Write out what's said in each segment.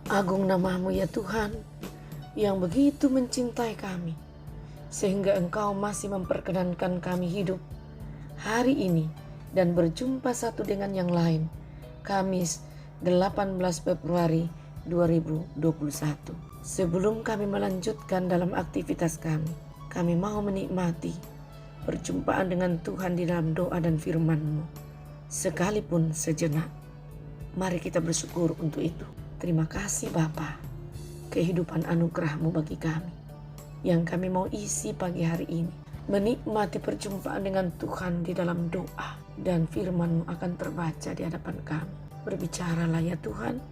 Agung namamu ya Tuhan, yang begitu mencintai kami, sehingga Engkau masih memperkenankan kami hidup hari ini dan berjumpa satu dengan yang lain. Kamis 18 Februari 2021. Sebelum kami melanjutkan dalam aktivitas kami mau menikmati perjumpaan dengan Tuhan di dalam doa dan firman-Mu, sekalipun sejenak. Mari kita bersyukur untuk itu. Terima kasih Bapa, kehidupan anugerah-Mu bagi kami, yang kami mau isi pagi hari ini. Menikmati perjumpaan dengan Tuhan di dalam doa, dan firman-Mu akan terbaca di hadapan kami. Berbicaralah ya Tuhan,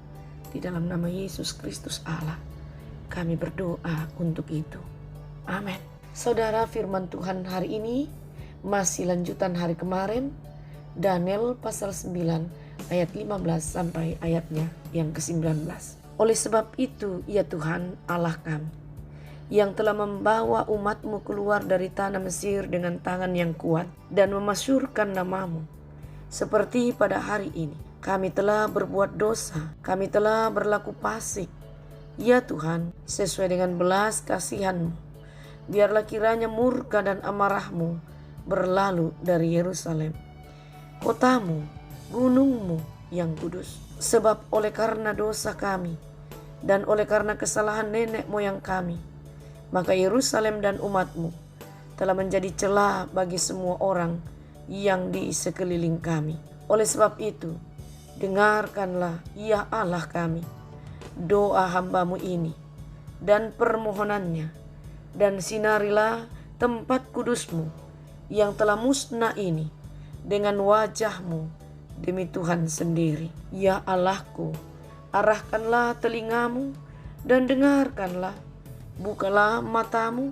di dalam nama Yesus Kristus Allah, kami berdoa untuk itu. Amin. Saudara, firman Tuhan hari ini masih lanjutan hari kemarin, Daniel pasal 9 ayat 15 sampai ayatnya yang ke-19. Oleh sebab itu, ya Tuhan Allah kami, yang telah membawa umat-Mu keluar dari tanah Mesir dengan tangan yang kuat dan memasyurkan nama-Mu, seperti pada hari ini. Kami telah berbuat dosa, kami telah berlaku fasik. Ya Tuhan, sesuai dengan belas kasihan-Mu, biarlah kiranya murka dan amarah-Mu berlalu dari Yerusalem, kotamu, gunung-Mu yang kudus. Sebab oleh karena dosa kami dan oleh karena kesalahan nenek moyang kami, maka Yerusalem dan umat-Mu telah menjadi celah bagi semua orang yang di sekeliling kami. Oleh sebab itu, dengarkanlah ya Allah kami doa hamba-Mu ini dan permohonannya, dan sinarilah tempat kudus-Mu yang telah musnah ini dengan wajah-Mu demi Tuhan sendiri. Ya Allahku, arahkanlah telinga-Mu dan dengarkanlah, bukalah mata-Mu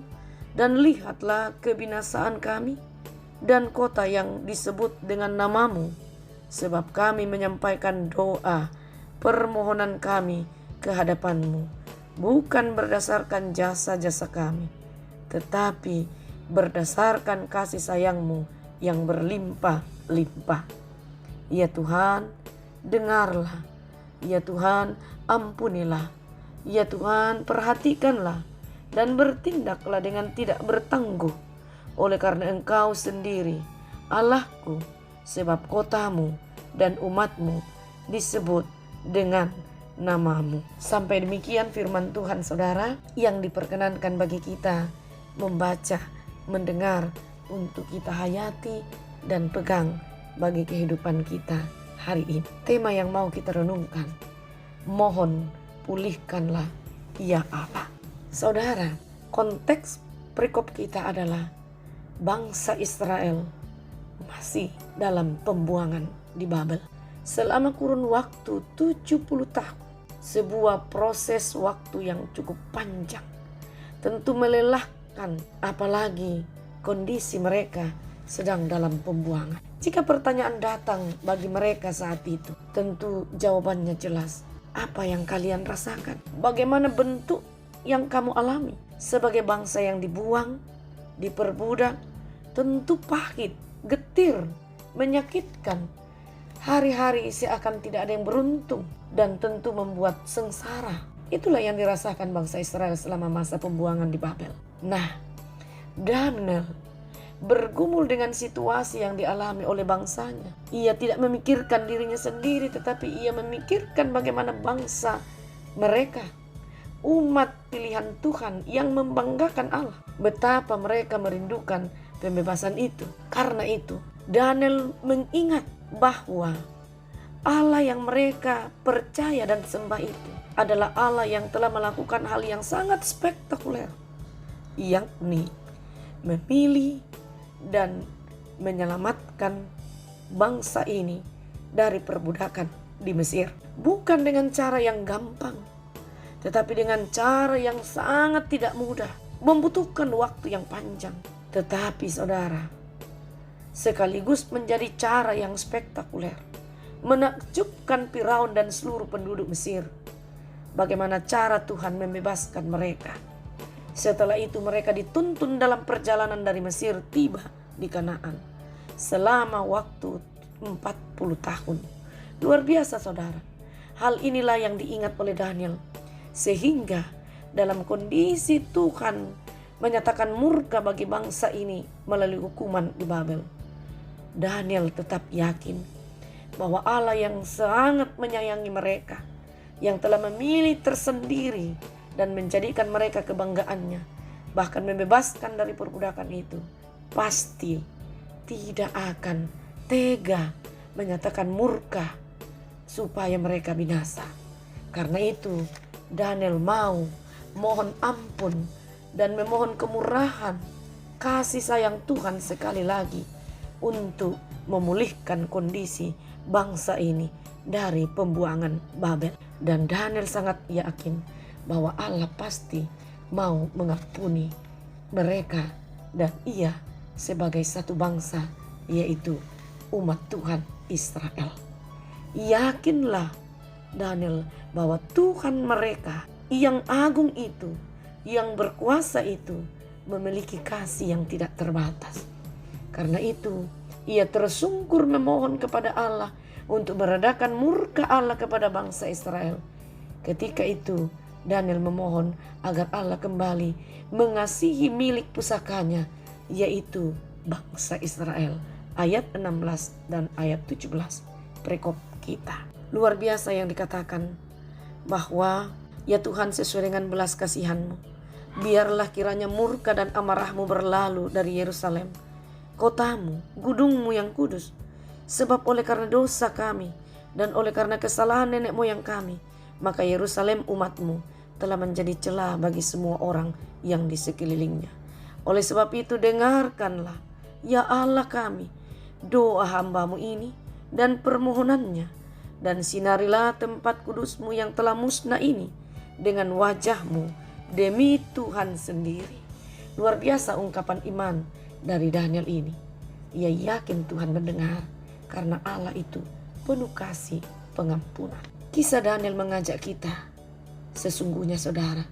dan lihatlah kebinasaan kami dan kota yang disebut dengan nama-Mu, sebab kami menyampaikan doa permohonan kami ke hadapan-Mu, bukan berdasarkan jasa-jasa kami, tetapi berdasarkan kasih sayang-Mu yang berlimpah-limpah. Ya Tuhan, dengarlah. Ya Tuhan, ampunilah. Ya Tuhan, perhatikanlah dan bertindaklah dengan tidak bertangguh, oleh karena Engkau sendiri Allahku, sebab kotamu dan umat-Mu disebut dengan nama-Mu. Sampai demikian firman Tuhan, saudara, yang diperkenankan bagi kita membaca, mendengar, untuk kita hayati dan pegang bagi kehidupan kita hari ini. Tema yang mau kita renungkan, mohon pulihkanlah ya Allah. Saudara, konteks perikop kita adalah bangsa Israel masih dalam pembuangan di Babel selama kurun waktu 70 tahun. Sebuah proses waktu yang cukup panjang, tentu melelahkan, apalagi kondisi mereka sedang dalam pembuangan. Jika pertanyaan datang bagi mereka saat itu, tentu jawabannya jelas. Apa yang kalian rasakan? Bagaimana bentuk yang kamu alami? Sebagai bangsa yang dibuang, diperbudak, tentu pahit, getir, menyakitkan. Hari-hari seakan tidak ada yang beruntung dan tentu membuat sengsara. Itulah yang dirasakan bangsa Israel selama masa pembuangan di Babel. Nah, Daniel bergumul dengan situasi yang dialami oleh bangsanya. Ia tidak memikirkan dirinya sendiri, tetapi ia memikirkan bagaimana bangsa mereka, umat pilihan Tuhan yang membanggakan Allah, betapa mereka merindukan pembebasan itu. Karena itu, Daniel mengingat bahwa Allah yang mereka percaya dan sembah itu adalah Allah yang telah melakukan hal yang sangat spektakuler, yakni memilih dan menyelamatkan bangsa ini dari perbudakan di Mesir. Bukan dengan cara yang gampang, tetapi dengan cara yang sangat tidak mudah, membutuhkan waktu yang panjang. Tetapi saudara, sekaligus menjadi cara yang spektakuler, menakjubkan Firaun dan seluruh penduduk Mesir. Bagaimana cara Tuhan membebaskan mereka. Setelah itu mereka dituntun dalam perjalanan dari Mesir tiba di Kanaan selama waktu 40 tahun. Luar biasa saudara. Hal inilah yang diingat oleh Daniel. Sehingga dalam kondisi Tuhan menyatakan murka bagi bangsa ini melalui hukuman di Babel, Daniel tetap yakin bahwa Allah yang sangat menyayangi mereka, yang telah memilih tersendiri dan menjadikan mereka kebanggaannya, bahkan membebaskan dari perbudakan itu, pasti tidak akan tega menyatakan murka supaya mereka binasa. Karena itu Daniel mau mohon ampun dan memohon kemurahan kasih sayang Tuhan sekali lagi untuk memulihkan kondisi bangsa ini dari pembuangan Babel. Dan Daniel sangat yakin bahwa Allah pasti mau mengampuni mereka dan ia sebagai satu bangsa, yaitu umat Tuhan Israel. Yakinlah Daniel bahwa Tuhan mereka yang agung itu, yang berkuasa itu, memiliki kasih yang tidak terbatas. Karena itu ia tersungkur memohon kepada Allah untuk meredakan murka Allah kepada bangsa Israel. Ketika itu Daniel memohon agar Allah kembali mengasihi milik pusakanya, yaitu bangsa Israel. Ayat 16 dan ayat 17 perikop kita. Luar biasa yang dikatakan bahwa ya Tuhan, sesuai dengan belas kasihan-Mu, biarlah kiranya murka dan amarah-Mu berlalu dari Yerusalem, kotamu, gedung-Mu yang kudus. Sebab oleh karena dosa kami dan oleh karena kesalahan nenek moyang kami, maka Yerusalem umat-Mu telah menjadi celah bagi semua orang yang di sekelilingnya. Oleh sebab itu dengarkanlah ya Allah kami doa hamba-Mu ini dan permohonannya, dan sinarilah tempat kudus-Mu yang telah musnah ini dengan wajah-Mu demi Tuhan sendiri. Luar biasa ungkapan iman dari Daniel ini. Ia yakin Tuhan mendengar karena Allah itu penuh kasih pengampunan. Kisah Daniel mengajak kita, sesungguhnya saudara,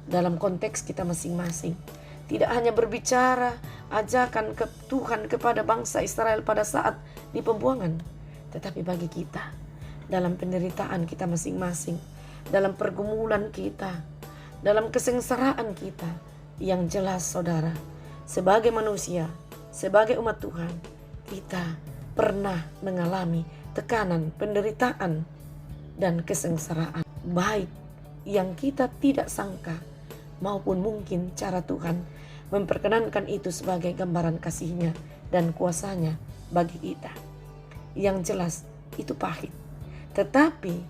dalam konteks kita masing-masing, tidak hanya berbicara ajakan ke Tuhan kepada bangsa Israel pada saat di pembuangan, tetapi bagi kita dalam penderitaan kita masing-masing, dalam pergumulan kita, dalam kesengsaraan kita, yang jelas saudara, sebagai manusia, sebagai umat Tuhan, kita pernah mengalami tekanan, penderitaan, dan kesengsaraan, baik yang kita tidak sangka maupun mungkin cara Tuhan memperkenankan itu sebagai gambaran kasih-Nya dan kuasa-Nya bagi kita. Yang jelas itu pahit, tetapi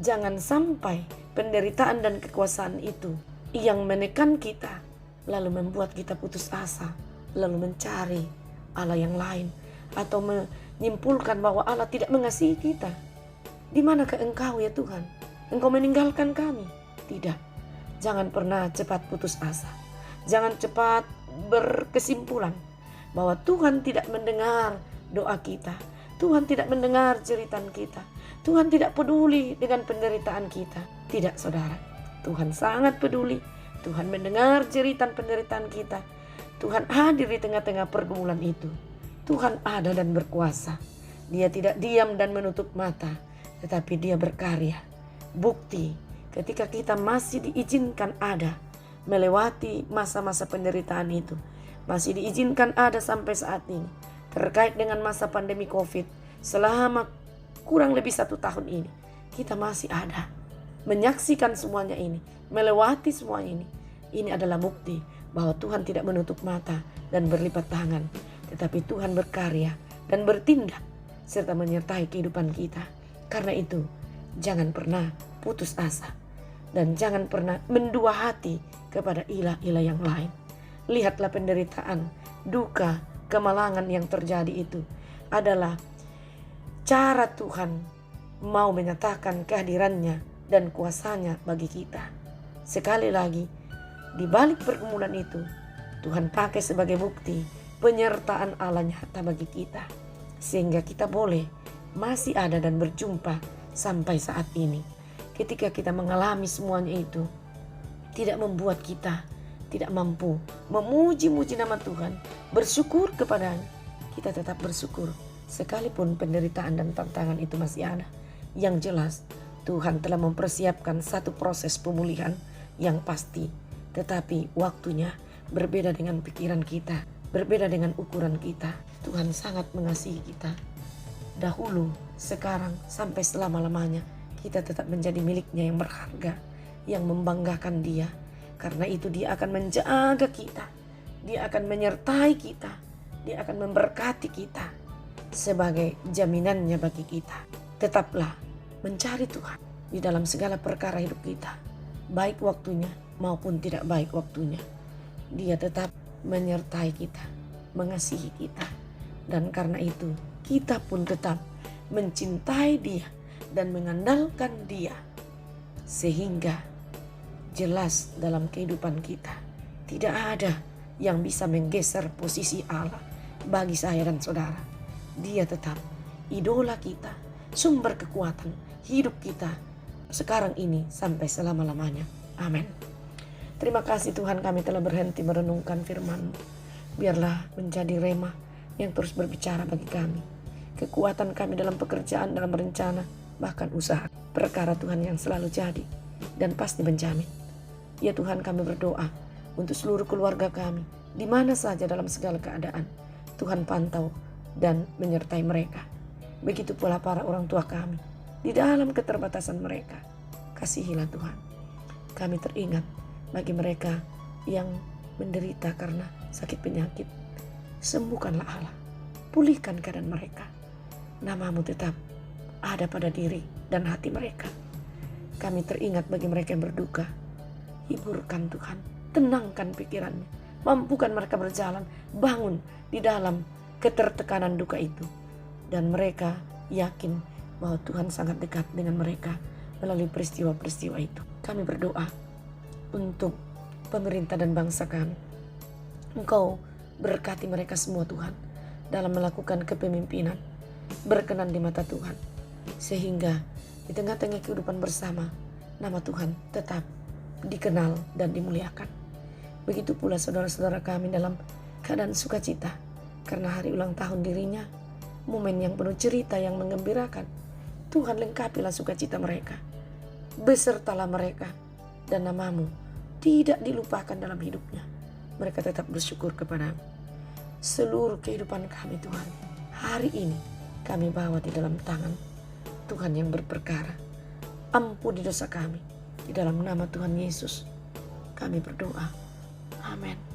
jangan sampai penderitaan dan kekuasaan itu yang menekan kita lalu membuat kita putus asa, lalu mencari Allah yang lain, atau menyimpulkan bahwa Allah tidak mengasihi kita. Di manakah Engkau ya Tuhan? Engkau meninggalkan kami? Tidak. Jangan pernah cepat putus asa. Jangan cepat berkesimpulan bahwa Tuhan tidak mendengar doa kita. Tuhan tidak mendengar jeritan kita. Tuhan tidak peduli dengan penderitaan kita. Tidak saudara. Tuhan sangat peduli. Tuhan mendengar jeritan penderitaan kita. Tuhan hadir di tengah-tengah pergumulan itu. Tuhan ada dan berkuasa. Dia tidak diam dan menutup mata, tetapi Dia berkarya. Bukti ketika kita masih diizinkan ada, melewati masa-masa penderitaan itu, masih diizinkan ada sampai saat ini. Terkait dengan masa pandemi COVID, selama kurang lebih 1 tahun ini, kita masih ada, menyaksikan semuanya ini, melewati semua ini. Ini adalah bukti bahwa Tuhan tidak menutup mata dan berlipat tangan, tetapi Tuhan berkarya dan bertindak serta menyertai kehidupan kita. Karena itu, jangan pernah putus asa dan jangan pernah mendua hati kepada ilah-ilah yang lain. Lihatlah penderitaan, duka, kemalangan yang terjadi itu adalah cara Tuhan mau menyatakan kehadirannya dan kuasanya bagi kita. Sekali lagi, di balik pergumulan itu, Tuhan pakai sebagai bukti penyertaan Allah nyata bagi kita, sehingga kita boleh masih ada dan berjumpa sampai saat ini. Ketika kita mengalami semuanya itu, tidak membuat kita tidak mampu memuji-muji nama Tuhan, bersyukur kepadanya. Kita tetap bersyukur sekalipun penderitaan dan tantangan itu masih ada. Yang jelas Tuhan telah mempersiapkan satu proses pemulihan yang pasti, tetapi waktunya berbeda dengan pikiran kita, berbeda dengan ukuran kita. Tuhan sangat mengasihi kita. Dahulu, sekarang, sampai selama-lamanya kita tetap menjadi miliknya yang berharga, yang membanggakan Dia. Karena itu Dia akan menjaga kita, Dia akan menyertai kita, Dia akan memberkati kita sebagai jaminannya bagi kita. Tetaplah mencari Tuhan di dalam segala perkara hidup kita, baik waktunya maupun tidak baik waktunya. Dia tetap menyertai kita, mengasihi kita. Dan karena itu kita pun tetap mencintai Dia dan mengandalkan Dia. Sehingga jelas dalam kehidupan kita tidak ada yang bisa menggeser posisi Allah bagi saya dan saudara. Dia tetap idola kita, sumber kekuatan hidup kita sekarang ini sampai selama-lamanya. Amin. Terima kasih Tuhan, kami telah berhenti merenungkan firman-Mu. Biarlah menjadi rema yang terus berbicara bagi kami. Kekuatan kami dalam pekerjaan, dalam rencana, bahkan usaha. Perkara Tuhan yang selalu jadi dan pasti menjamin. Ya Tuhan, kami berdoa untuk seluruh keluarga kami, di mana saja dalam segala keadaan. Tuhan pantau dan menyertai mereka. Begitu pula para orang tua kami, di dalam keterbatasan mereka. Kasihilah Tuhan. Kami teringat bagi mereka yang menderita karena sakit penyakit. Sembuhkanlah Allah, pulihkan keadaan mereka. Nama-Mu tetap ada pada diri dan hati mereka. Kami teringat bagi mereka yang berduka. Hiburkan Tuhan, tenangkan pikirannya, mampukan mereka berjalan, bangun di dalam ketertekanan duka itu. Dan mereka yakin bahwa Tuhan sangat dekat dengan mereka melalui peristiwa-peristiwa itu. Kami berdoa untuk pemerintah dan bangsa kami. Engkau berkati mereka semua Tuhan dalam melakukan kepemimpinan berkenan di mata Tuhan. Sehingga di tengah-tengah kehidupan bersama, nama Tuhan tetap dikenal dan dimuliakan. Begitu pula saudara-saudara kami dalam keadaan sukacita karena hari ulang tahun dirinya, momen yang penuh cerita yang menggembirakan. Tuhan lengkapilah sukacita mereka, besertalah mereka, dan nama-Mu tidak dilupakan dalam hidupnya. Mereka tetap bersyukur kepada-Mu. Seluruh kehidupan kami Tuhan, hari ini kami bawa di dalam tangan Tuhan yang berperkara. Ampuni dosa kami. Di dalam nama Tuhan Yesus kami berdoa. Amin.